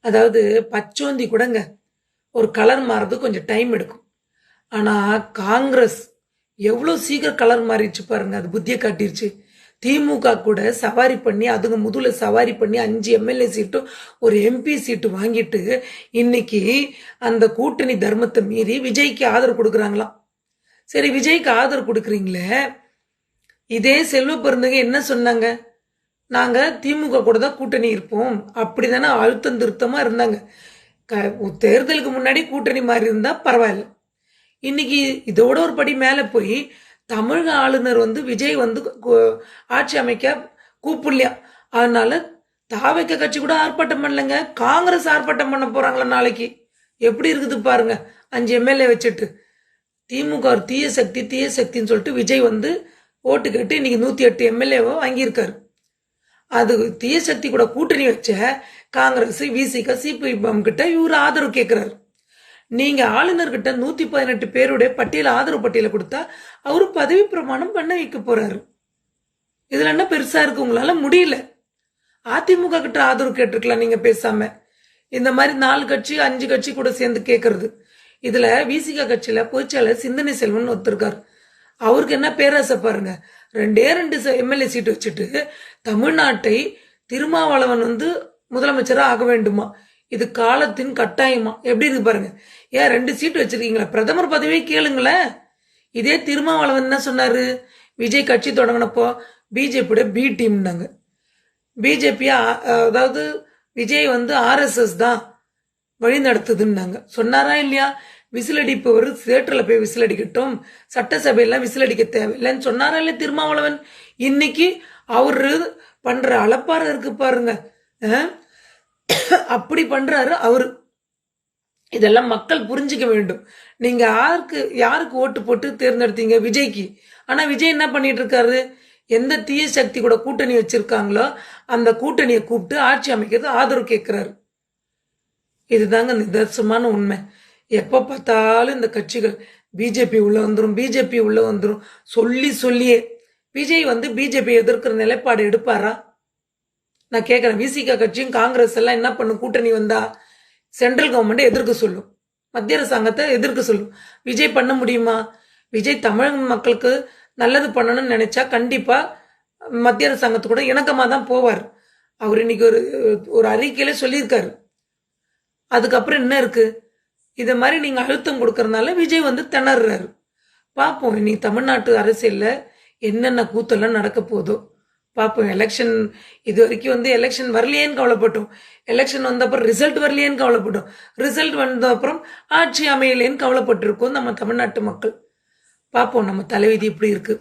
அதாவது பச்சோந்தி கூடங்க ஒரு கலர் மாறுறது கொஞ்சம் டைம் எடுக்கும். ஆனா காங்கிரஸ் எவ்வளோ சீக்கிரம் கலர் மாறிடுச்சு பாருங்க. அது புத்தியை காட்டிருச்சு. திமுக கூட சவாரி பண்ணி அதுங்க முதுல சவாரி பண்ணி 5 எம்எல்ஏ சீட்டும் ஒரு எம்பி சீட்டு வாங்கிட்டு இன்னைக்கு அந்த கூட்டணி தர்மத்தை மீறி விஜய்க்கு ஆதரவு கொடுக்குறாங்களாம். சரி, விஜய்க்கு ஆதரவு கொடுக்குறீங்களே, இதே செல்வ பெருந்தகை என்ன சொன்னாங்க? நாங்க திமுக கூட தான் கூட்டணி இருப்போம் அப்படிதானே அழுத்தம் திருத்தமா இருந்தாங்க. தேர்தலுக்கு முன்னாடி கூட்டணி மாதிரி இருந்தா பரவாயில்ல. இன்னைக்கு இதோட ஒரு படி மேல போய் தமிழக ஆளுநர் வந்து விஜய் வந்து ஆட்சி அமைக்க கூப்பிடலையா, அதனால தாவைக்க கட்சி கூட ஆர்ப்பாட்டம் பண்ணலங்க, காங்கிரஸ் ஆர்ப்பாட்டம் பண்ண போறாங்களா நாளைக்கு. எப்படி இருக்குது பாருங்க. 5 எம்எல்ஏ வச்சுட்டு திமுக ஒரு தீய சக்தி தீய சக்தின்னு சொல்லிட்டு விஜய் வந்து ஓட்டு கேட்டு இன்னைக்கு 108 எம்எல்ஏவை வாங்கியிருக்காரு. அது தீய சக்தி கூட கூட்டணி வச்ச காங்கிரஸ் விசிக சிபிஎம் கிட்ட இவர் ஆதரவு கேட்கிறாரு. நீங்க ஆளுநர்கிட்ட 118 பேருடைய பட்டியல ஆதரவு பட்டியல கொடுத்தா அவரு பதவி பிரமாணம் பண்ண வைக்க போறாரு. இதுல என்ன பெருசா இருக்கு? உங்களால முடியல. அதிமுக கிட்ட ஆதரவு கேட்டிருக்கலாம் நீங்க பேசாம. இந்த மாதிரி 4 கட்சி 5 கட்சி கூட சேர்ந்து கேட்கறது. இதுல விசிக கட்சியில பொதுச்செயலர் சிந்தனை செல்வன் ஒருத்தருக்காரு. அவருக்கு என்ன பேராசை பாருங்க. 2 எம்எல்ஏ சீட்டு வச்சுட்டு தமிழ்நாட்டை திருமாவளவன் வந்து முதலமைச்சரா ஆக வேண்டுமா, இது காலத்தின் கட்டாயமா? எப்படி இருக்கு பாருங்க. ஏன் 2 சீட்டு வச்சிருக்கீங்களா, பிரதமர் பதவியை கேளுங்களேன். இதே திருமாவளவன் என்ன சொன்னாரு? விஜய் கட்சி தொடங்கினப்போ பிஜேபியோட பி டீம்னாங்க. பிஜேபி அதாவது விஜய் வந்து ஆர்எஸ்எஸ் தான் வழி நடத்துதுன்னாங்க. சொன்னாரா இல்லையா? விசிலடிப்பவர் தேட்டரில் போய் விசிலடிக்கட்டும், சட்டசபையெல்லாம் விசிலடிக்க தேவையில்லைன்னு சொன்னாரா இல்லையா திருமாவளவன்? இன்னைக்கு அவரு பண்ற அலப்பார இருக்கு பாருங்க. அப்படி பண்றாரு அவரு. இதெல்லாம் மக்கள் புரிஞ்சுக்க வேண்டும். நீங்க யாருக்கு ஓட்டு போட்டு தேர்ந்தெடுத்தீங்க? விஜய்க்கு. ஆனா விஜய் என்ன பண்ணிட்டு இருக்காரு? எந்த தீய சக்தி கூட கூட்டணி வச்சிருக்காங்களோ அந்த கூட்டணியை கூப்பிட்டு ஆட்சி அமைக்கிறது ஆதரவு கேட்கிறாரு. இதுதாங்க நிதர்சனமான உண்மை. எப்ப பார்த்தாலும் இந்த கட்சிகள் பிஜேபி உள்ள வந்துரும் பிஜேபி உள்ள வந்துரும் சொல்லியே விஜய் வந்து பிஜேபி எதிர்க்கிற நிலைப்பாடு எடுப்பாரா? நான் கேட்கிறேன். விசிக கட்சியும் காங்கிரஸ் எல்லாம் என்ன பண்ணும்? கூட்டணி வந்தா சென்ட்ரல் கவர்மெண்ட் எதிர்க்க சொல்லும், மத்திய அரசாங்கத்தை எதிர்க்க சொல்லும். விஜய் பண்ண முடியுமா? விஜய் தமிழக மக்களுக்கு நல்லது பண்ணணும்னு நினைச்சா கண்டிப்பா மத்திய அரசாங்கத்து கூட இணக்கமா தான் போவார். அவர் இன்னைக்கு ஒரு அறிக்கையில சொல்லியிருக்காரு. அதுக்கப்புறம் என்ன இருக்கு? இதை மாதிரி நீங்க அழுத்தம் கொடுக்கறதுனால விஜய் வந்து திணறாரு. பார்ப்போம் இன்னைக்கு தமிழ்நாட்டு அரசியல்ல என்னென்ன கூத்தெல்லாம் நடக்க போதோ பார்ப்போம். எலெக்ஷன் இது வரைக்கும் வந்து எலெக்ஷன் வரலையேன்னு கவலைப்பட்டோம். எலெக்ஷன் வந்த அப்புறம் ரிசல்ட் வரலையேன்னு கவலைப்பட்டோம். ரிசல்ட் வந்த அப்புறம் ஆட்சி அமையலேன்னு கவலைப்பட்டிருக்கோம் நம்ம தமிழ்நாட்டு மக்கள். பார்ப்போம் நம்ம தலைவிதி இப்படி இருக்கு.